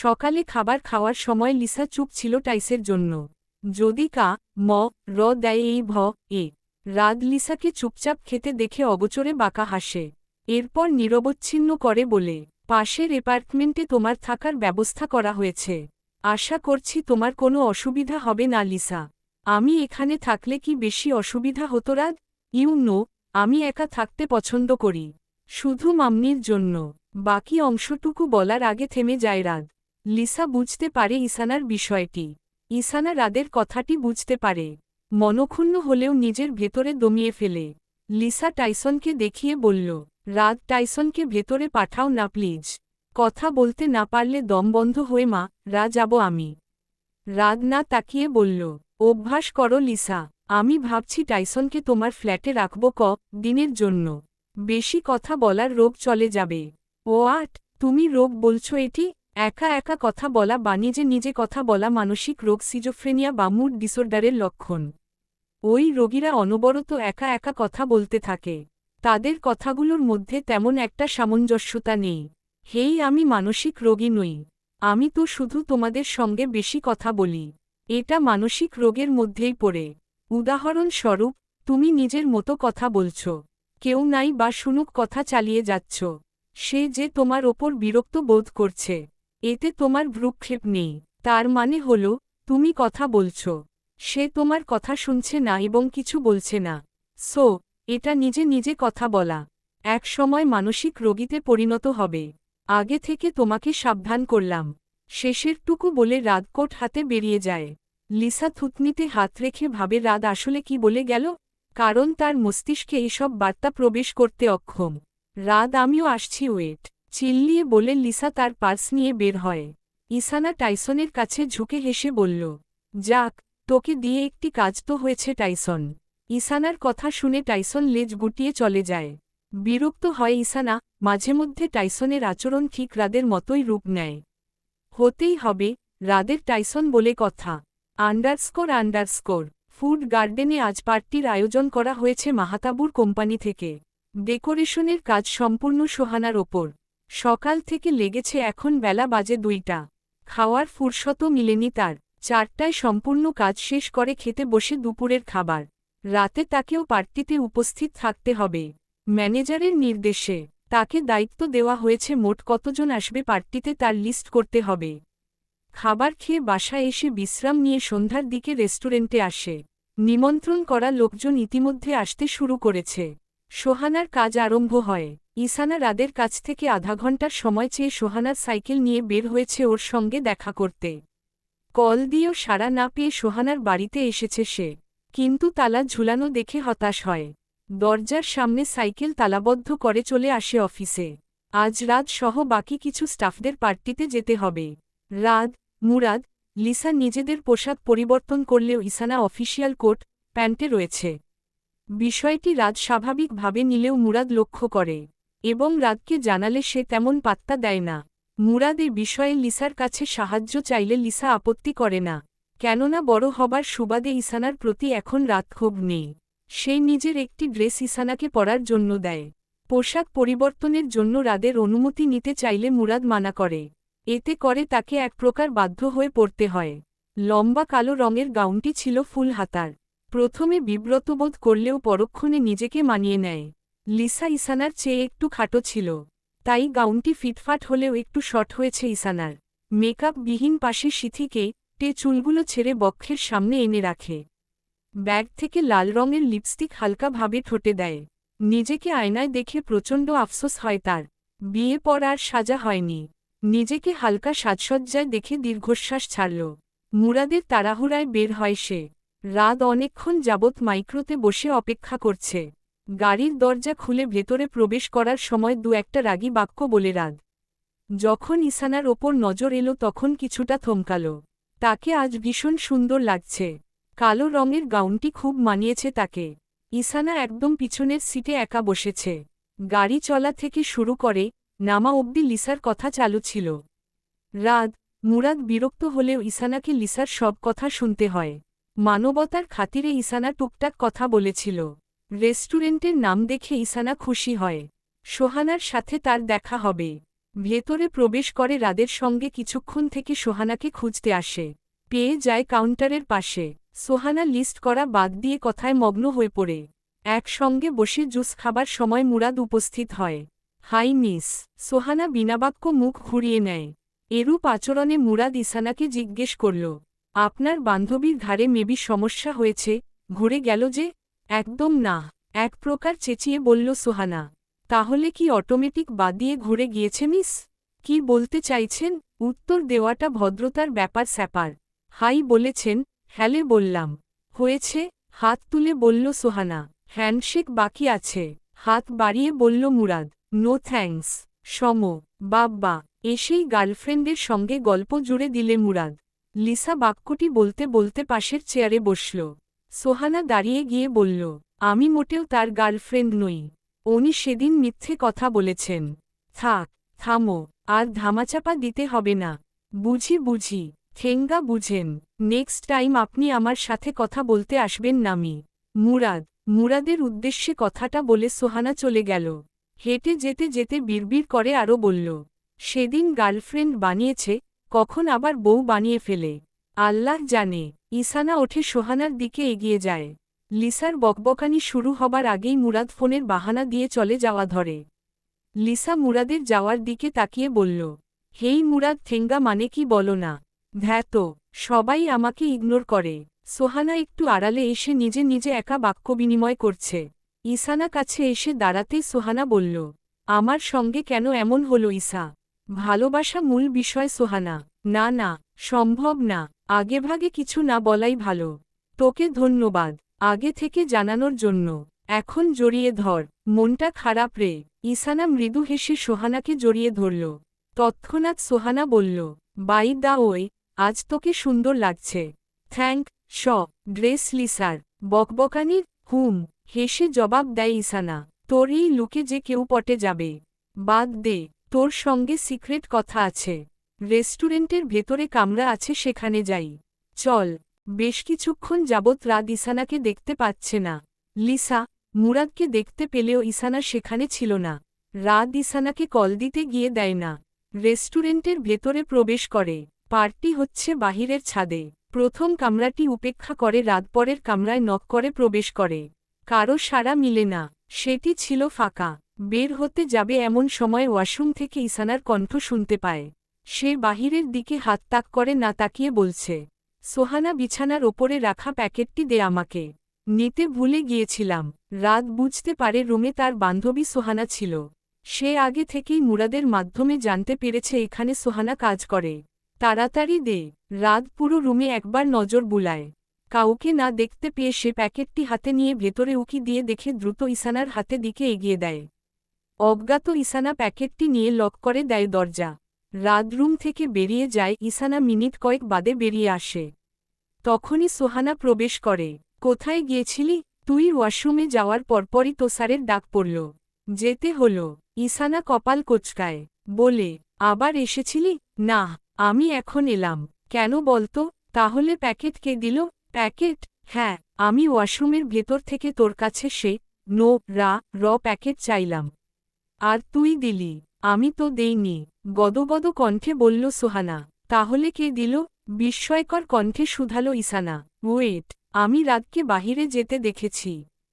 সকালে খাবার খাওয়ার সময় লিসা চুপ ছিল টাইসের জন্য। যদি কা ম র দেয় এই ভ এ রাত লিসাকে চুপচাপ খেতে দেখে অগোচরে বাঁকা হাসে। এরপর নিরবচ্ছিন্ন করে বলে, পাশের অ্যাপার্টমেন্টে তোমার থাকার ব্যবস্থা করা হয়েছে। আশা করছি তোমার কোনো অসুবিধা হবে না লিসা। আমি এখানে থাকলে কি বেশি অসুবিধা হতো রাত? আমি একা থাকতে পছন্দ করি, শুধু মাম্মির জন্য। বাকি অংশটুকু বলার আগে থেমে যায় রাত। লিসা বুঝতে পারে ইসানার বিষয়টি। ইসানা রাদের কথাটি বুঝতে পারে। মনক্ষুণ্ণ হলেও নিজের ভেতরে দমিয়ে ফেলে। লিসা টাইসনকে দেখিয়ে বলল, রাত টাইসনকে ভেতরে পাঠাও না প্লিজ। কথা বলতে না পারলে দম বন্ধ হয়ে মা যাব আমি। রাত না তাকিয়ে বলল, অভ্যাস করো লিসা। আমি ভাবছি টাইসনকে তোমার ফ্ল্যাটে রাখব দিনের জন্য। বেশি কথা বলার রোগ চলে যাবে। তুমি রোগ বলছো এটি? একা একা কথা বলা বা নিজে নিজে কথা বলা মানসিক রোগ সিজোফ্রেনিয়া বা মুড ডিসঅর্ডারের লক্ষণ। ওই রোগীরা অনবরত একা একা কথা বলতে থাকে। তাদের কথাগুলোর মধ্যে তেমন একটা সামঞ্জস্যতা নেই। হেই, আমি মানসিক রোগী নই। আমি তো শুধু তোমাদের সঙ্গে বেশি কথা বলি। এটা মানসিক রোগের মধ্যেই পড়ে। উদাহরণস্বরূপ, তুমি নিজের মতো কথা বলছ, কেউ নাই বা শুনুক কথা চালিয়ে যাচ্ছ। সে যে তোমার ওপর বিরক্ত বোধ করছে, এতে তোমার ভ্রুক্ষেপ নেই। তার মানে হল, তুমি কথা বলছ, সে তোমার কথা শুনছে না এবং কিছু বলছে না। এটা নিজে নিজে কথা বলা এক সময় মানসিক রোগীতে পরিণত হবে। আগে থেকে তোমাকে সাবধান করলাম। শেষেরটুকু বলে রাত কোট হাতে বেরিয়ে যায়। লিসা থুতনিতে হাত রেখে ভাবে রাত আসলে কি বলে গেল, কারণ তার মস্তিষ্কে এসব বার্তা প্রবেশ করতে অক্ষম। রাত আমিও আসছি ওয়েট, চিল্লিয়ে বলে লিসা তার পার্স নিয়ে বের হয়। ইসানা টাইসনের কাছে ঝুঁকে হেসে বলল, যাক, তোকে দিয়ে একটি কাজ তো হয়েছে টাইসন। ইসানার কথা শুনে টাইসন লেজ গুটিয়ে চলে যায়। বিরক্ত হয় ইসানা, মাঝেমধ্যে টাইসনের আচরণ ঠিক রাদের মতোই রূপ নেয়। হতেই হবে, রাদের টাইসন বলে কথা। _ ফুড গার্ডেনে আজ পার্টির আয়োজন করা হয়েছে মাহাতাবুর কোম্পানি থেকে। ডেকোরেশনের কাজ সম্পূর্ণ সোহানার ওপর। সকাল থেকে লেগেছে, এখন বেলা বাজে 2টা। খাওয়ার ফুরসতও মিলেনি তার। 4টায় সম্পূর্ণ কাজ শেষ করে খেতে বসে দুপুরের খাবার। রাতে তাকেও পার্টিতে উপস্থিত থাকতে হবে। ম্যানেজারের নির্দেশে তাকে দায়িত্ব দেওয়া হয়েছে মোট কতজন আসবে পার্টিতে তার লিস্ট করতে হবে। খাবার খেয়ে বাসায় এসে বিশ্রাম নিয়ে সন্ধ্যার দিকে রেস্টুরেন্টে আসে। নিমন্ত্রণ করা লোকজন ইতিমধ্যে আসতে শুরু করেছে। সোহানার কাজ আরম্ভ হয়। ইসানা রাদের কাছ থেকে আধা ঘন্টার সময় চেয়ে সোহানার সাইকেল নিয়ে বের হয়েছে ওর সঙ্গে দেখা করতে। কল দিয়েও সাড়া না পেয়ে সোহানার বাড়িতে এসেছে সে, কিন্তু তালা ঝুলানো দেখে হতাশ হয়। দরজার সামনে সাইকেল তালাবদ্ধ করে চলে আসে অফিসে। আজ রাত সহ বাকি কিছু স্টাফদের পার্টিতে যেতে হবে। রাত, মুরাদ, লিসা নিজেদের পোশাক পরিবর্তন করলেও ইসানা অফিসিয়াল কোট প্যান্টে রয়েছে। বিষয়টি রাত স্বাভাবিকভাবে নিলেও মুরাদ লক্ষ্য করে, এবং রাতকে জানালে সে তেমন পাত্তা দেয় না। মুরাদ এ বিষয়ে লিসার কাছে সাহায্য চাইলে লিসা আপত্তি করে না, কেননা বড় হবার সুবাদে ইসানার প্রতি এখন রাত ক্ষোভ নেই। সেই নিজের একটি ড্রেস ইসানাকে পরার জন্য দেয়। পোশাক পরিবর্তনের জন্য রাদের অনুমতি নিতে চাইলে মুরাদ মানা করে। এতে করে তাকে এক প্রকার বাধ্য হয়ে পড়তে হয়। লম্বা কালো রঙের গাউনটি ছিল ফুল হাতার। প্রথমে বিব্রতবোধ করলেও পরক্ষণে নিজেকে মানিয়ে নেয়। লিসা ইসানার চেয়ে একটু খাটো ছিল, তাই গাউনটি ফিটফাট হলেও একটু শর্ট হয়েছে ইসানার। মেকআপ বিহীন পাশে সিথিকে চুলগুলো ছেড়ে বক্ষের সামনে এনে রাখে। ব্যাগ থেকে লাল রঙের লিপস্টিক হালকাভাবে ঠোঁটে দেয়। নিজেকে আয়নায় দেখে প্রচণ্ড আফসোস হয় তার। বিয়ের পর আর সাজা হয়নি। নিজেকে হালকা সাজসজ্জায় দেখে দীর্ঘশ্বাস ছাড়ল। মুরাদের তাড়াহুড়ায় বের হয় সে। রাত অনেকক্ষণ যাবৎ মাইক্রোতে বসে অপেক্ষা করছে। গাড়ির দরজা খুলে ভেতরে প্রবেশ করার সময় একটা রাগী বাক্য বলে রাত। যখন ইসানার ওপর নজর এলো তখন কিছুটা থমকাল। তাকে আজ ভীষণ সুন্দর লাগছে। কালো রঙের গাউনটি খুব মানিয়েছে তাকে। ইসানা একদম পিছনের সিটে একা বসেছে। গাড়ি চলা থেকে শুরু করে নামা অবধি লিসার কথা চালু ছিল। মুরাদ বিরক্ত হলেও ইসানাকে লিসার সব কথা শুনতে হয়। মানবতার খাতিরে ইসানা টুকটাক কথা বলেছিল। রেস্টুরেন্টের নাম দেখে ইসানা খুশি হয়। সোহানার সাথে তার দেখা হবে। ভেতরে প্রবেশ করে রাদের সঙ্গে কিছুক্ষণ থেকে সোহানাকে খুঁজতে আসে। পেয়ে যায় কাউন্টারের পাশে। সোহানা লিস্ট করা বাদ দিয়ে কথায় মগ্ন হয়ে পড়ে। একসঙ্গে বসে জুস খাবার সময় মুরাদ উপস্থিত হয়। High miss. সোহানা বিনাবাক্য মুখ ঘুরিয়ে নেয়। এরূপ আচরণে মুরাদ ইসানাকে জিজ্ঞেস করল, আপনার বান্ধবীর ঘাড়ে মেবি সমস্যা হয়েছে, ঘুরে গেল যে? একদম না, এক প্রকার চেঁচিয়ে বলল সোহানা। তাহলে কি অটোমেটিক বাদিয়ে ঘুরে গিয়েছে মিস? কি বলতে চাইছেন? উত্তর দেওয়াটা ভদ্রতার ব্যাপার স্যাপার। হাই বলেছেন, হ্যালে বললাম। হয়েছে, হাত তুলে বলল সোহানা। হ্যান্ডশেক বাকি আছে। হাত বাড়িয়ে বলল মুরাদ। No thanks. সম। বাব্বা। এসেই গার্লফ্রেন্ডের সঙ্গে গল্প জুড়ে দিলে মুরাদ। লিসা বাক্যটি বলতে বলতে পাশের চেয়ারে বসল। সোহানা দাঁড়িয়ে গিয়ে বলল, আমি মোটেও তার গার্লফ্রেন্ড নই। উনি সেদিন মিথ্যে কথা বলেছেন। থাক, থামো, আর ধামাচাপা দিতে হবে না। বুঝি, ঠেঙ্গা বুঝেন। নেক্সট টাইম আপনি আমার সাথে কথা বলতে আসবেন নামি। মুরাদের উদ্দেশ্যে কথাটা বলে সোহানা চলে গেল। হেঁটে যেতে যেতে বিড়বিড় করে আরও বলল, সেদিন গার্লফ্রেন্ড বানিয়েছে, কখন আবার বউ বানিয়ে ফেলে আল্লাহ জানে। ইসানা ওঠে সোহানার দিকে এগিয়ে যায়। লিসার বকবকানি শুরু হবার আগেই মুরাদ ফোনের বাহানা দিয়ে চলে যাওয়া ধরে। লিসা মুরাদের যাওয়ার দিকে তাকিয়ে বলল, হেই মুরাদ, ঠেঙ্গা মানে কি বলো না? ধ্যাতো, সবাই আমাকে ইগনোর করে। সোহানা একটু আড়ালে এসে নিজে নিজে একা বাক্য বিনিময় করছে। ইসানা কাছে এসে দাঁড়াতেই সোহানা বলল, আমার সঙ্গে কেন এমন হলো ইসা? ভালোবাসা মূল বিষয় সোহানা। না না, সম্ভব না। আগেভাগে কিছু না বলাই ভালো। তোকে ধন্যবাদ আগে থেকে জানানোর জন্য। এখন জড়িয়ে ধর। মনটা খারাপ রে। ইসানা মৃদু হেসে সোহানাকে জড়িয়ে ধরল। তৎক্ষণাৎ সোহানা বলল, বাই দা ওয়ে, আজ তোকে সুন্দর লাগছে। থ্যাঙ্ক স। ড্রেস লিসার বকবকানির হেসে জবাব দেয় ইসানা। তোর এই লুকে যে কেউ পটে যাবে। বাদ দে, তোর সঙ্গে সিক্রেট কথা আছে। রেস্টুরেন্টের ভেতরে কামরা আছে, সেখানে যাই। চল। বেশ কিছুক্ষণ যাবৎ রাত ইসানাকে দেখতে পাচ্ছে না। লিসা মুরাদকে দেখতে পেলেও ইসানা সেখানে ছিল না। রাত ইসানাকে কল দিতে গিয়ে দেয় না। রেস্টুরেন্টের ভেতরে প্রবেশ করে। পার্টি হচ্ছে বাহিরের ছাদে। প্রথম কামরাটি উপেক্ষা করে রাত পরের কামরায় নক করে প্রবেশ করে। কারো সাড়া মিলে না। সেটি ছিল ফাঁকা। বের হতে যাবে এমন সময় ওয়াশরুম থেকে ইসানার কণ্ঠ শুনতে পায়। সে বাহিরের দিকে হাত তাক করে না তাকিয়ে বলছে, সোহানা, বিছানার ওপরে রাখা প্যাকেটটি দে আমাকে। নিতে ভুলে গিয়েছিলাম। রাত বুঝতে পারে রুমে তার বান্ধবী সোহানা ছিল। সে আগে থেকেই মুরাদের মাধ্যমে জানতে পেরেছে এখানে সোহানা কাজ করে। তাড়াতাড়ি দে। রাত পুরো রুমে একবার নজর বুলায়। কাউকে না দেখতে পেয়ে সে প্যাকেটটি হাতে নিয়ে ভেতরে উকি দিয়ে দেখে দ্রুত ইসানার হাতে দিকে এগিয়ে দেয়। অজ্ঞাত ইসানা প্যাকেটটি নিয়ে লক করে দেয় দরজা। রাত রুম থেকে বেরিয়ে যায়। ইসানা মিনিট কয়েক বাদে বেরিয়ে আসে। তখনই সোহানা প্রবেশ করে। কোথায় গিয়েছিলি তুই? ওয়াশরুমে যাওয়ার পরপরই তো স্যারের ডাক পড়ল। যেতে হলো। ইসানা কপাল কোঁচকায়। বলে, আবার এসেছিলি? না, আমি এখন এলাম। কেন বলতো? তাহলে প্যাকেট কে দিল? প্যাকেট? হ্যাঁ, আমি ওয়াশরুমের ভেতর থেকে তোর কাছে সে র প্যাকেট চাইলাম। আর তুই দিলি? আমি তো দেইনি। গদগদ কণ্ঠে বলল সোহানা। তাহলে কে দিল? বিস্ময়কর কণ্ঠে শুধালো ইসানা। ওয়েট, আমি রাতকে বাহিরে যেতে দেখেছি।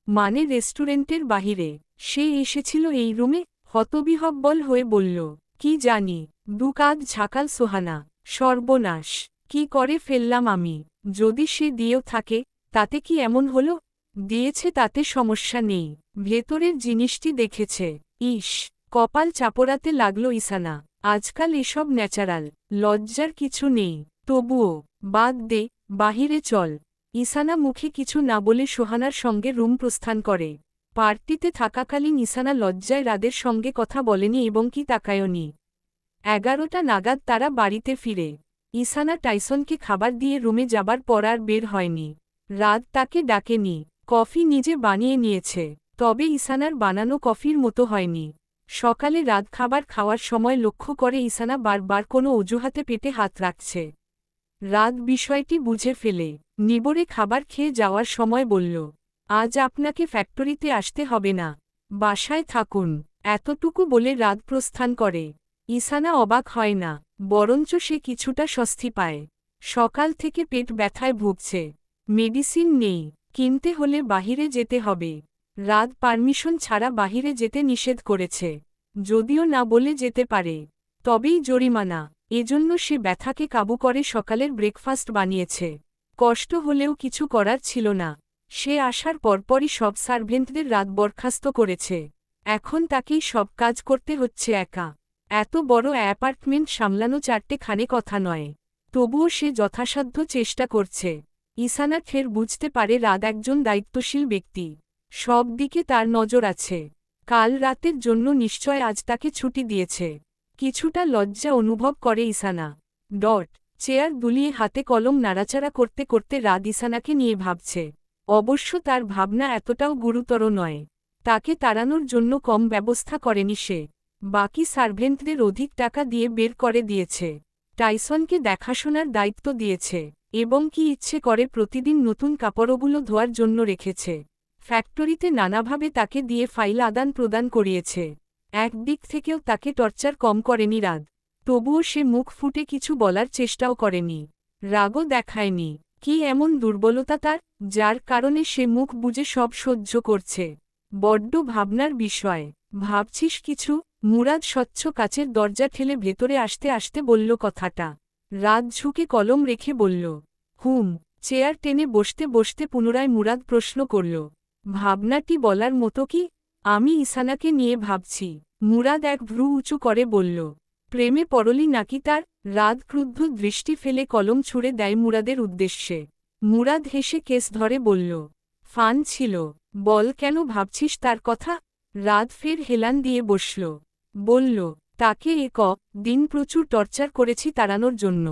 মানে রেস্টুরেন্টের বাহিরে? সে এসেছিল এই রুমে? হতবিহ্বল হয়ে বলল, কি জানি। দুকাঁধ ঝাঁকাল সোহানা। সর্বনাশ, কি করে ফেললাম আমি? যদি সে দিয়েও থাকে, তাতে কি এমন হলো? দিয়েছে তাতে সমস্যা নেই। ভেতরের জিনিসটি দেখেছে। ইস, কপাল চাপড়াতে লাগল ইসানা। আজকাল এসব ন্যাচারাল। লজ্জার কিছু নেই। তবুও, বাদ দে, বাহিরে চল। ইসানা মুখে কিছু না বলে সোহানার সঙ্গে রুম প্রস্থান করে। পার্টিতে থাকাকালীন ইসানা লজ্জায় রাদের সঙ্গে কথা বলেনি এবং কি তাকায়নি। 11টা নাগাদ তারা বাড়িতে ফিরে। ইসানা টাইসনকে খাবার দিয়ে রুমে যাবার পর আর বের হয়নি। রাত তাকে ডাকেনি। কফি নিজে বানিয়ে নিয়েছে। তবে ইসানার বানানো কফির মতো হয়নি। সকালে রাত খাবার খাওয়ার সময় লক্ষ্য করে ইসানা বারবার কোনো অজুহাতে পেটে হাত রাখছে। রাত বিষয়টি বুঝে ফেলে নিবরে খাবার খেয়ে যাওয়ার সময় বলল, আজ আপনাকে ফ্যাক্টরিতে আসতে হবে না, বাসায় থাকুন। এতটুকু বলে রাত প্রস্থান করে। ইসানা অবাক হয় না, বরঞ্চ সে কিছুটা স্বস্তি পায়। সকাল থেকে পেট ব্যথায় ভুগছে। মেডিসিন নেই, কিনতে হলে বাহিরে যেতে হবে। রাত পারমিশন ছাড়া বাহিরে যেতে নিষেধ করেছে। যদিও না বলে যেতে পারে, তবেই জরিমানা। এজন্য সে ব্যথাকে কাবু করে সকালের ব্রেকফাস্ট বানিয়েছে। কষ্ট হলেও কিছু করার ছিল না। সে আসার পরপরই সব সার্ভেন্টদের রাত বরখাস্ত করেছে। এখন তাকেই সব কাজ করতে হচ্ছে একা। এত বড় অ্যাপার্টমেন্ট সামলানো চারটেখানে কথা নয়। তবুও সে যথাসাধ্য চেষ্টা করছে। ইসানা ফের বুঝতে পারে রাত একজন দায়িত্বশীল ব্যক্তি। সব দিকে তার নজর আছে। কাল রাতের জন্য নিশ্চয় আজ তাকে ছুটি দিয়েছে। কিছুটা লজ্জা অনুভব করে ইসানা। চেয়ার দুলিয়ে হাতে কলম নাড়াচাড়া করতে করতে রাত ইসানাকে নিয়ে ভাবছে। অবশ্য তার ভাবনা এতটাও গুরুতর নয়। তাকে তাড়ানোর জন্য কম ব্যবস্থা করেনি সে। বাকি সার্ভেন্টদের অধিক টাকা দিয়ে বের করে দিয়েছে। টাইসনকে দেখাশোনার দায়িত্ব দিয়েছে। এবং কি ইচ্ছে করে প্রতিদিন নতুন কাপড়গুলো ধোয়ার জন্য রেখেছে। ফ্যাক্টরিতে নানাভাবে তাকে দিয়ে ফাইল আদান প্রদান করিয়েছে। একদিক থেকেও তাকে টর্চার কম করেনি রাত। তবুও সে মুখ ফুটে কিছু বলার চেষ্টাও করেনি। রাগও দেখায়নি। কি এমন দুর্বলতা তার, যার কারণে সে মুখ বুজে সব সহ্য করছে? বড্ড ভাবনার বিষয়। ভাবছিস কিছু? মুরাদ স্বচ্ছ কাচের দরজা ঠেলে ভেতরে আসতে আসতে বলল কথাটা। রাত ঝুঁকে কলম রেখে বলল, চেয়ার টেনে বসতে বসতে পুনরায় মুরাদ প্রশ্ন করল, ভাবনাটি বলার মতো কি? আমি ইসানাকে নিয়ে ভাবছি। মুরাদ এক ভ্রু উঁচু করে বলল, প্রেমে পড়লি নাকি তার? রাত ক্রুদ্ধ দৃষ্টি ফেলে কলম ছুঁড়ে দেয় মুরাদের উদ্দেশ্যে। মুরাদ হেসে কেস ধরে বলল, ফান ছিল। বল, কেন ভাবছিস তার কথা? রাত ফের হেলান দিয়ে বসল। বলল, তাকে দিন প্রচুর টর্চার করেছি তাড়ানোর জন্য।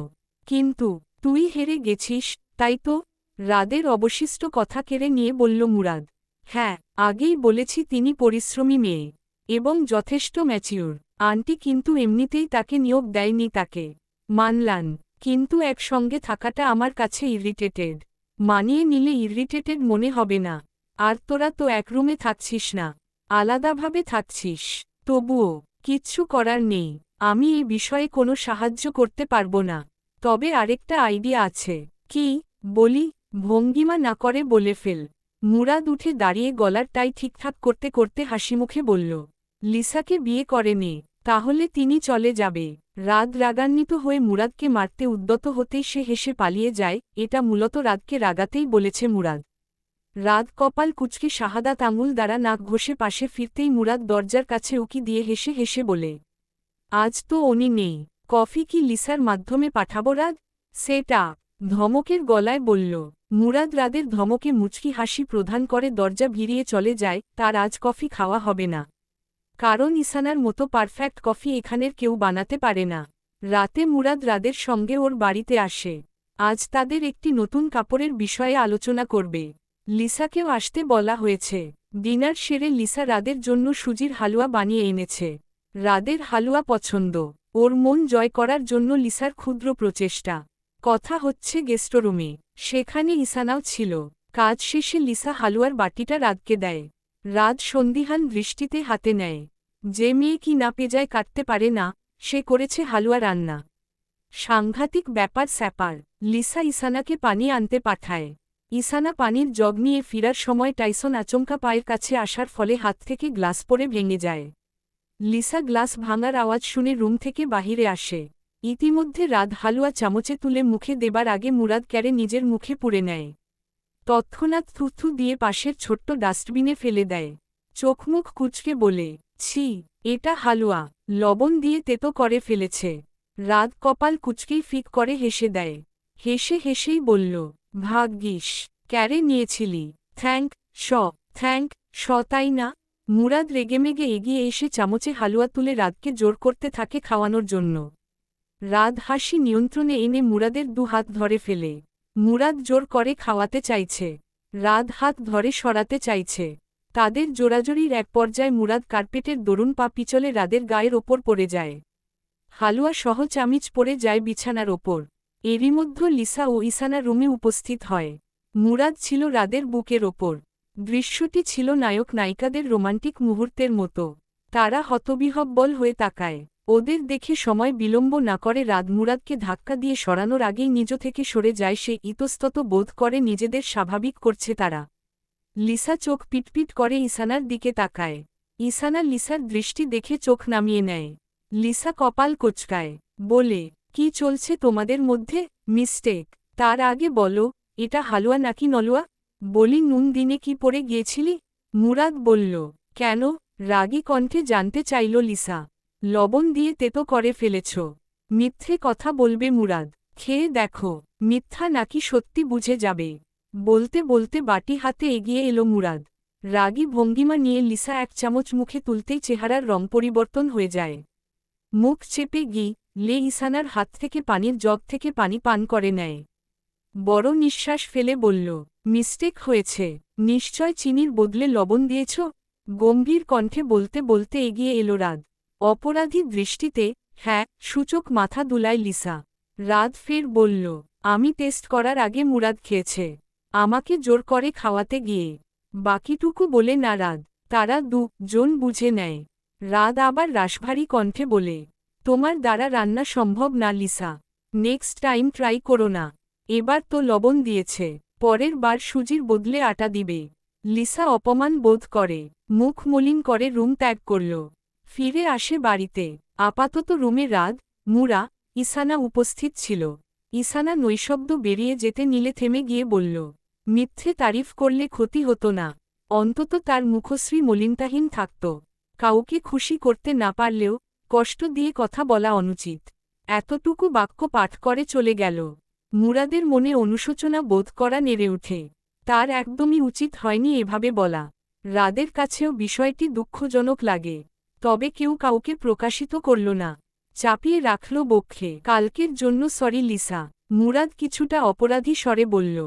কিন্তু তুই হেরে গেছিস, তাই তো? রাদের অবশিষ্ট কথা কেড়ে নিয়ে বলল মুরাদ। হ্যাঁ, আগেই বলেছি তিনি পরিশ্রমী মেয়ে। এবং যথেষ্ট ম্যাচিউর। আন্টি কিন্তু এমনিতেই তাকে নিয়োগ দেয়নি তাকে। মানলান, কিন্তু একসঙ্গে থাকাটা আমার কাছে ইরিটেটেড। মানিয়ে নিলে ইরিটেটেড মনে হবে না। আর তোরা তো এক রুমে থাকছিস না, আলাদাভাবে থাকছিস। তবুও কিচ্ছু করার নেই। আমি এই বিষয়ে কোনো সাহায্য করতে পারবো না। তবে আরেকটা আইডিয়া আছে। কি? বলি। ভঙ্গিমা না করে বলে ফেল। মুরাদ উঠে দাঁড়িয়ে গলার টাই ঠিকঠাক করতে করতে হাসিমুখে বলল, লিসাকে বিয়ে করে নে, তাহলে তিনি চলে যাবে। রাত রাগান্বিত হয়ে মুরাদকে মারতে উদ্যত হতেই সে হেসে পালিয়ে যায়। এটা মূলত রাতকে রাগাতেই বলেছে মুরাদ। রাত কপাল কুঁচকে শাহাদাত আঙুল দ্বারা নাক ঘষে পাশে ফিরতেই মুরাদ দরজার কাছে উকি দিয়ে হেসে হেসে বলে, আজ তো উনি নেই। কফি কি লিসার মাধ্যমে পাঠাবো রাত? সেটা ধমকের গলায় বলল। মুরাদ রাদের ধমকে মুচকি হাসি প্রদান করে দরজা ভিড়িয়ে চলে যায়। তার আজ কফি খাওয়া হবে না। কারণ ইসানার মতো পারফেক্ট কফি এখানের কেউ বানাতে পারে না। রাতে মুরাদ রাদের সঙ্গে ওর বাড়িতে আসে। আজ তাদের একটি নতুন কাপড়ের বিষয়ে আলোচনা করবে। লিসাকেও আসতে বলা হয়েছে। ডিনার সেরে লিসা রাদের জন্য সুজির হালুয়া বানিয়ে এনেছে। রাদের হালুয়া পছন্দ। ওর মন জয় করার জন্য লিসার ক্ষুদ্র প্রচেষ্টা। কথা হচ্ছে গেস্টরুমে। সেখানে ইসানাও ছিল। কাজ শেষে লিসা হালুয়ার বাটিটা রাতকে দেয়। রাত সন্দিহান দৃষ্টিতে হাতে নেয়। যে মেয়ে কি না পেজায় কাটতে পারে না, সে করেছে হালুয়া রান্না। সাংঘাতিক ব্যাপার স্যাপার। লিসা ইসানাকে পানি আনতে পাঠায়। ইসানা পানির জগ নিয়ে ফিরার সময় টাইসন আচমকা পায়ের কাছে আসার ফলে হাত থেকে গ্লাস পড়ে ভেঙে যায়। লিসা গ্লাস ভাঙার আওয়াজ শুনে রুম থেকে বাহিরে আসে। ইতিমধ্যে রাত হালুয়া চামচে তুলে মুখে দেবার আগে মুরাদ ক্যারে নিজের মুখে পুড়ে নেয়। তৎক্ষণাৎ থুথু দিয়ে পাশের ছোট্ট ডাস্টবিনে ফেলে দেয়। চোখমুখ কুঁচকে বলে, ছি, এটা হালুয়া, লবণ দিয়ে তেতো করে ফেলেছে। রাত কপাল কুঁচকেই ফিক করে হেসে দেয়। হেসে হেসেই বলল, ভাগ্যিস ক্যারে নিয়েছিলি। থ্যাঙ্ক তাই না? মুরাদ রেগেমেগে এগিয়ে এসে চামচে হালুয়া তুলে রাতকে জোর করতে থাকে খাওয়ানোর জন্য। রাত হাসি নিয়ন্ত্রণে এনে মুরাদের দু হাত ধরে ফেলে। মুরাদ জোর করে খাওয়াতে চাইছে। রাত হাত ধরে সরাতে চাইছে। তাদের জোরাজোরির এক পর্যায়ে মুরাদ কার্পেটের দরুন পা পিছলে রাদের গায়ের ওপর পড়ে যায়। হালুয়া সহ চামিচ পড়ে যায় বিছানার ওপর। এরই মধ্যে লিসা ও ইসানা রুমে উপস্থিত হয়। মুরাদ ছিল রাদের বুকের ওপর। দৃশ্যটি ছিল নায়ক নায়িকাদের রোমান্টিক মুহূর্তের মতো। তারা হতবিহ্বল হয়ে তাকায়। ওদের দেখে সময় বিলম্ব না করে রাত মুরাদকে ধাক্কা দিয়ে সরানোর আগেই নিজ থেকে সরে যায় সে ইতস্তত বোধ করে নিজেদের স্বাভাবিক করছে তারা। লিসা চোখ পিটপিট করে ইসানার দিকে তাকায়। ইসানা লিসার দৃষ্টি দেখে চোখ নামিয়ে নেয়। লিসা কপাল কোঁচকায়, বলে, কি চলছে তোমাদের মধ্যে? মিস্টেক। তার আগে বলো, এটা হালুয়া নাকি নলুয়া? বলি নুন দিনে কি পড়ে গিয়েছিলি? মুরাদ বলল, কেন? রাগী কণ্ঠে জানতে চাইল লিসা। লবণ দিয়ে তেতো করে ফেলেছ। মিথ্যে কথা বলবে মুরাদ। খেয়ে দেখো, মিথ্যা নাকি সত্যি বুঝে যাবে। বলতে বলতে বাটি হাতে এগিয়ে এলো মুরাদ। রাগী ভঙ্গিমা নিয়ে লিসা এক চামচ মুখে তুলতেই চেহারার রং পরিবর্তন হয়ে যায়। মুখ চেপে লে ইসানার হাত থেকে পানির জগ থেকে পানি পান করে নেয়। বড় নিঃশ্বাস ফেলে বলল, মিস্টেক হয়েছে। নিশ্চয় চিনির বদলে লবণ দিয়েছ? গম্ভীর কণ্ঠে বলতে বলতে এগিয়ে এলো রাত। অপরাধী দৃষ্টিতে, হ্যাঁ, সূচক মাথা দুলায় লিসা। রাত ফের বলল, আমি টেস্ট করার আগে মুরাদ খেয়েছে। আমাকে জোর করে খাওয়াতে গিয়ে। বাকিটুকু বলে না রাত। তারা জন বুঝে নেয়। রাত আবার রাশভারী কণ্ঠে বলে, তোমার দ্বারা রান্না সম্ভব না লিসা। নেক্সট টাইম ট্রাই করো না। এবার তো লবণ দিয়েছে, পরের বার সুজির বদলে আটা দিবে। লিসা অপমান বোধ করে, মুখ মলিন করে রুম ত্যাগ করল। ফিরে আসে বাড়িতে। আপাতত রুমে রাত, মুরা, ইসানা উপস্থিত ছিল। ইসানা নৈশব্দ বেরিয়ে যেতে নিলে থেমে গিয়ে বলল, মিথ্যে তারিফ করলে ক্ষতি হতো না। অন্তত তার মুখশ্রী মলিনতাহীন থাকত। কাউকে খুশি করতে না পারলেও কষ্ট দিয়ে কথা বলা অনুচিত। এতটুকু বাক্য পাঠ করে চলে গেল। মুরাদের মনে অনুশোচনা বোধ করা নেড়ে ওঠে। তার একদমই উচিত হয়নি এভাবে বলা। রাদের কাছেও বিষয়টি দুঃখজনক লাগে। তবে কেউ কাউকে প্রকাশিত করল না। চাপিয়ে রাখল বক্ষে। কালকের জন্য সরি লিসা। মুরাদ কিছুটা অপরাধী স্বরে বলল,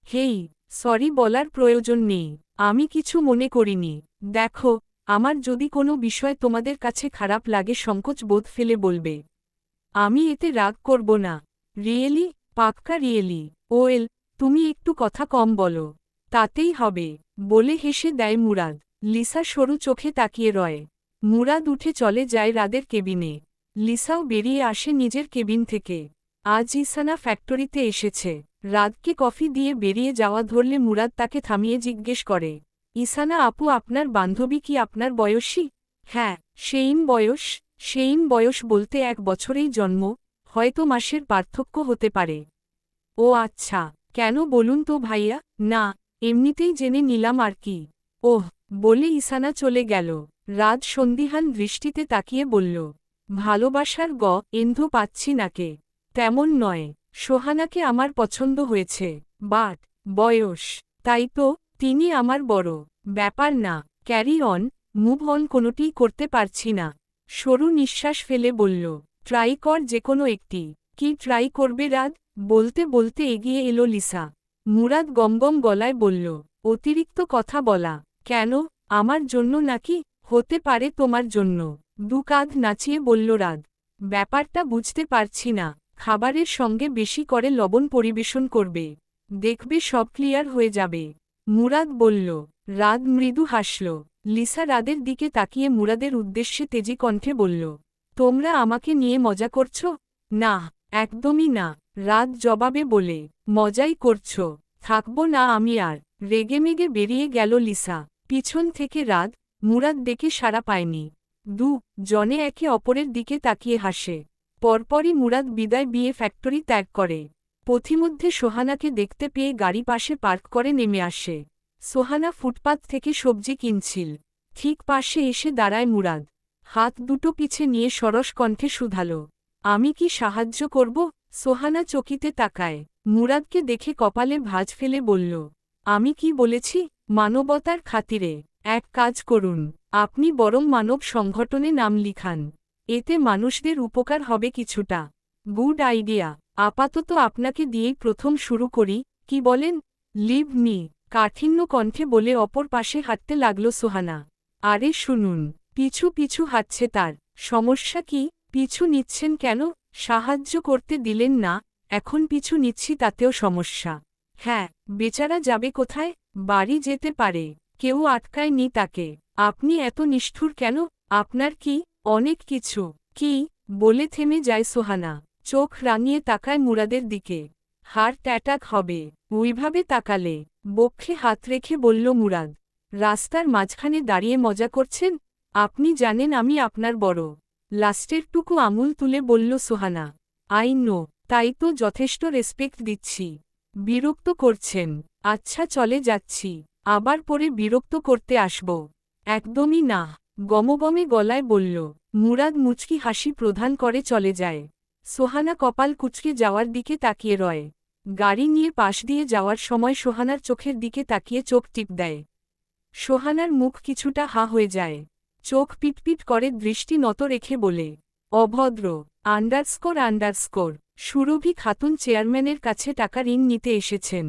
হেই, সরি বলার প্রয়োজন নেই। আমি কিছু মনে করিনি। দেখো, আমার যদি কোনো বিষয় তোমাদের কাছে খারাপ লাগে সংকোচ বোধ ফেলে বলবে। আমি এতে রাগ করব না। রিয়েলি? পাক্কা রিয়েলি? ওয়েল, তুমি একটু কথা কম বলো। তাতেই হবে, বলে হেসে দেয় মুরাদ। লিসা সরু চোখে তাকিয়ে রয়। মুরাদ উঠে চলে যায় রাদের কেবিনে। লিসাও বেরিয়ে আসে নিজের কেবিন থেকে। আজ ইসানা ফ্যাক্টরিতে এসেছে। রাতকে কফি দিয়ে বেরিয়ে যাওয়া ধরলে মুরাদ তাকে থামিয়ে জিজ্ঞেস করে, ইসানা আপু আপনার বান্ধবী কি আপনার বয়সী? হ্যাঁ, সেইম বয়স বলতে 1 বছরেই জন্ম, হয়তো মাসের পার্থক্য হতে পারে। ও আচ্ছা, কেন বলুন তো ভাইয়া? না, এমনিতেই জেনে নিলাম আর কি। ওহ, বলে ইসানা চলে গেল। রাত সন্দিহান দৃষ্টিতে তাকিয়ে বলল, ভালোবাসার এন্ধ পাচ্ছি নাকে। তেমন নয়, সোহানাকে আমার পছন্দ হয়েছে। বাট বয়স, তাই তো, তিনি আমার বড়। ব্যাপার না, ক্যারি অন, মুভ অন কোনোটিই করতে পারছি না। সরু নিঃশ্বাস ফেলে বলল, ট্রাই কর যে কোনো একটি। কি ট্রাই করবে রাত? বলতে বলতে এগিয়ে এলো লিসা। মুরাদ গমগম গলায় বলল, অতিরিক্ত কথা বলা। কেন, আমার জন্য নাকি? হতে পারে তোমার জন্য। 2 কাঁধ নাচিয়ে বলল রাত। ব্যাপারটা বুঝতে পারছি না। খাবারের সঙ্গে বেশি করে লবণ পরিবেশন করবে। দেখবে সব ক্লিয়ার হয়ে যাবে। মুরাদ বলল। রাত মৃদু হাসল। লিসা রাদের দিকে তাকিয়ে মুরাদের উদ্দেশ্যে তেজি কণ্ঠে বলল, তোমরা আমাকে নিয়ে মজা করছ? না, একদমই না। রাত জবাবে বলে, মজাই করছ। থাকব না আমি আর। রেগেমেগে বেরিয়ে গেল লিসা। পিছন থেকে রাত, মুরাদ ডেকে সাড়া পায়নি। জনে একে অপরের দিকে তাকিয়ে হাসে। পরপরই মুরাদ বিদায় বিয়ে ফ্যাক্টরি ত্যাগ করে। পথিমধ্যে সোহানাকে দেখতে পেয়ে গাড়ি পাশে পার্ক করে নেমে আসে। সোহানা ফুটপাত থেকে সবজি কিনছিল। ঠিক পাশে এসে দাঁড়ায় মুরাদ। হাত দুটো পিছে নিয়ে সরস কণ্ঠে শুধাল, আমি কি সাহায্য করব? সোহানা চকিতে তাকায়। মুরাদকে দেখে কপালে ভাঁজ ফেলে বলল, আমি কি বলেছি? মানবতার খাতিরে এক কাজ করুন, আপনি বরং মানব সংগঠনে নাম লিখান। এতে মানুষদের উপকার হবে কিছুটা। Good idea. আপাতত আপনাকে দিয়েই প্রথম শুরু করি, কি বলেন? লিভ মি, কাঠিন্য কণ্ঠে বলে অপর পাশে হাঁটতে লাগল সোহানা। আরে শুনুন। পিছু পিছু হাঁটছে তার। সমস্যা কি? পিছু নিচ্ছেন কেন? সাহায্য করতে দিলেন না, এখন পিছু নিচ্ছি তাতেও সমস্যা। হ্যাঁ, বেচারা যাবে কোথায়? বাড়ি যেতে পারে, কেউ আটকায়নি তাকে। আপনি এত নিষ্ঠুর কেন? আপনার কি? অনেক কিছু। কি বলে থেমে যায় সোহানা। চোখ রাঙিয়ে তাকায় মুরাদের দিকে। হার্ট অ্যাটাক হবে ওইভাবে তাকালে। বক্ষে হাত রেখে বলল মুরাদ। রাস্তার মাঝখানে দাঁড়িয়ে মজা করছেন? আপনি জানেন আমি আপনার বড়। লাস্টেরটুকু আঙুল তুলে বলল সোহানা। আই নো, তাই তো যথেষ্ট রেসপেক্ট দিচ্ছি। বিরক্ত করছেন? আচ্ছা চলে যাচ্ছি, আবার পরে বিরক্ত করতে আসব। একদমই না, গমগমে গলায় বলল। মুরাদ মুচকি হাসি প্রদান করে চলে যায়। সোহানা কপাল কুঁচকে যাওয়ার দিকে তাকিয়ে রয়। গাড়ি নিয়ে পাশ দিয়ে যাওয়ার সময় সোহানার চোখের দিকে তাকিয়ে চোখ টিপ দেয়। সোহানার মুখ কিছুটা হা হয়ে যায়। চোখ পিটপিট করে দৃষ্টি নত রেখে বলে, অভদ্র __। সুরভি খাতুন চেয়ারম্যানের কাছে টাকা ঋণ নিতে এসেছেন।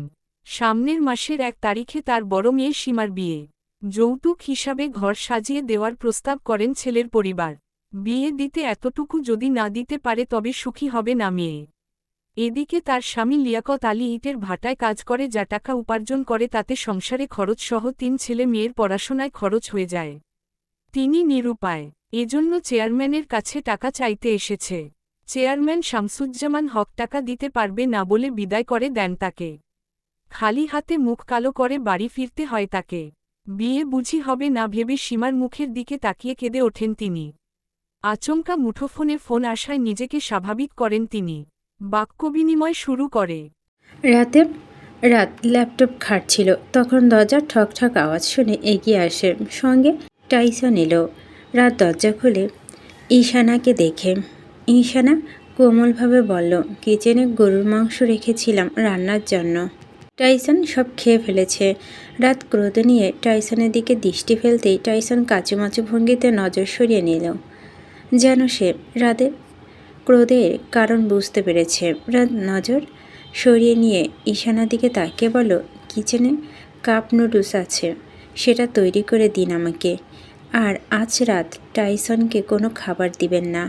সামনের মাসের 1 তারিখে তার বড় মেয়ে সীমার বিয়ে। যৌতুক হিসাবে ঘর সাজিয়ে দেওয়ার প্রস্তাব করেন ছেলের পরিবার। বিয়ে দিতে এতটুকু যদি না দিতে পারে তবে সুখী হবে না মেয়ে। এদিকে তার স্বামী লিয়াকত আলী ইটের ভাটায় কাজ করে, যা টাকা উপার্জন করে তাতে সংসারে খরচসহ 3 ছেলে মেয়ের পড়াশোনায় খরচ হয়ে যায়। তিনি নিরুপায়, এজন্য চেয়ারম্যানের কাছে টাকা চাইতে এসেছে। চেয়ারম্যান শামসুজ্জামান হক টাকা দিতে পারবে না বলে বিদায় করে দেন তাকে। খালি হাতে মুখ কালো করে বাড়ি ফিরতে হয় তাকে। বিয়ে বুঝি হবে না ভেবে সীমার মুখের দিকে তাকিয়ে কেঁদে ওঠেন তিনি। আচমকা মুঠোফোনে ফোন আসায় নিজেকে স্বাভাবিক করেন তিনি। বাক্যবিনিময় শুরু করে। রাত ল্যাপটপ ঘাঁটছিল, তখন দরজার ঠক ঠক আওয়াজ শুনে এগিয়ে আসে। সঙ্গে টাইসন এলো। রাত দরজা খুলে ঈশানাকে দেখে। ঈশানা কোমলভাবে বলল, কিচেনে গরুর মাংস রেখেছিলাম রান্নার জন্য। টাইসন সব খেয়ে ফেলেছে। রাত ক্রোধ নিয়ে টাইসনের দিকে দৃষ্টি ফেলতেই টাইসন কাচুমাচু ভঙ্গিতে নজর সরিয়ে নিল, যেন সে রাতের ক্রোধের কারণ বুঝতে পেরেছে। রাত নজর সরিয়ে নিয়ে ঈশানার দিকে তাকিয়ে বলল, কিচেনে কাপ নুডলস আছে, সেটা তৈরি করে দিন আমাকে। আর আজ রাত টাইসনকে কোনো খাবার দিবেন না।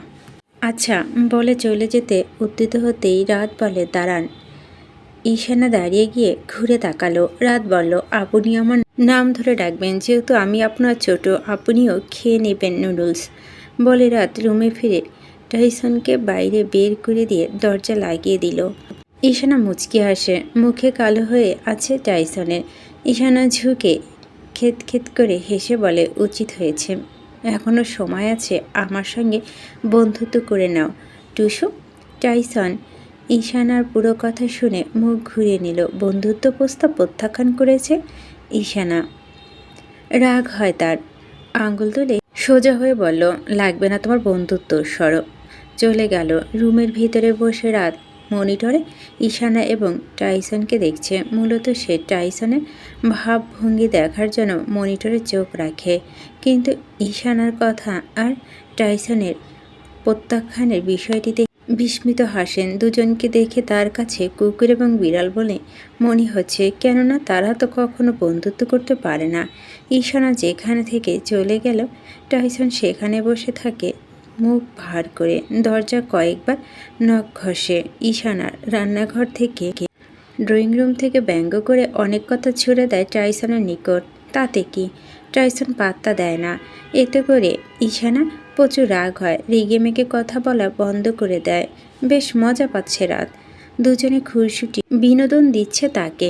আচ্ছা বলে চলে যেতে উদ্যত হতেই রাত বলে, দাঁড়ান। ঈশানা দাঁড়িয়ে গিয়ে ঘুরে তাকালো। রাত বলল, আপনি আমার নাম ধরে ডাকবেন, যেহেতু আমি আপনার ছোট, আপনিও খেয়ে নেবেন নুডলস। বলে রাত রুমে ফিরে টাইসনকে বাইরে বের করে দিয়ে দরজা লাগিয়ে দিল। ঈশানা মুচকি হাসে। মুখে কালো হয়ে আছে টাইসনের। ঈশানা ঝুঁকে খেত করে হেসে বলে, উচিত হয়েছে, এখনও সময় আছে, আমার সঙ্গে বন্ধুত্ব করে নাও টুসু। টাইসন ঈশানার পুরো কথা শুনে মুখ ঘুরিয়ে নিল। বন্ধুত্ব প্রস্তাব প্রত্যাখ্যান করেছে ঈশানা। রাগ হয় তার। আঙুল তুলে সোজা হয়ে বলল, লাগবে না তোমার বন্ধুত্ব, সরো। চলে গেল। রুমের ভিতরে বসে রাত মনিটরে ঈশানা এবং টাইসনকে দেখছে। মূলত সে টাইসনের ভাবভঙ্গি দেখার জন্য মনিটরে চোখ রাখে, কিন্তু ঈশানার কথা আর টাইসনের প্রত্যাখ্যানের বিষয়টিতে বিস্মিত হাসেন। দুজনকে দেখে তার কাছে কুকুর এবং বিড়াল বলে মনে হচ্ছে, কেননা তারা তো কখনো বন্ধুত্ব করতে পারে না। ঈশানা যেখানে থেকে চলে গেল, টাইসন সেখানে বসে থাকে মুখ ভার করে। দরজা কয়েকবার নখ ঘষে। ঈশানার রান্নাঘর থেকে ড্রয়িং রুম থেকে ব্যঙ্গ করে অনেক কথা ছুড়ে দেয় টাইসনের নিকট। তাতে কি? টাইসন পাত্তা দেয় না। এতে করে ঈশানা প্রচুর রাগ হয়, রেগে মেগে কথা বলা বন্ধ করে দেয়। বেশ মজা পাচ্ছে রাত। দুজনে খুনসুটি বিনোদন দিচ্ছে তাকে।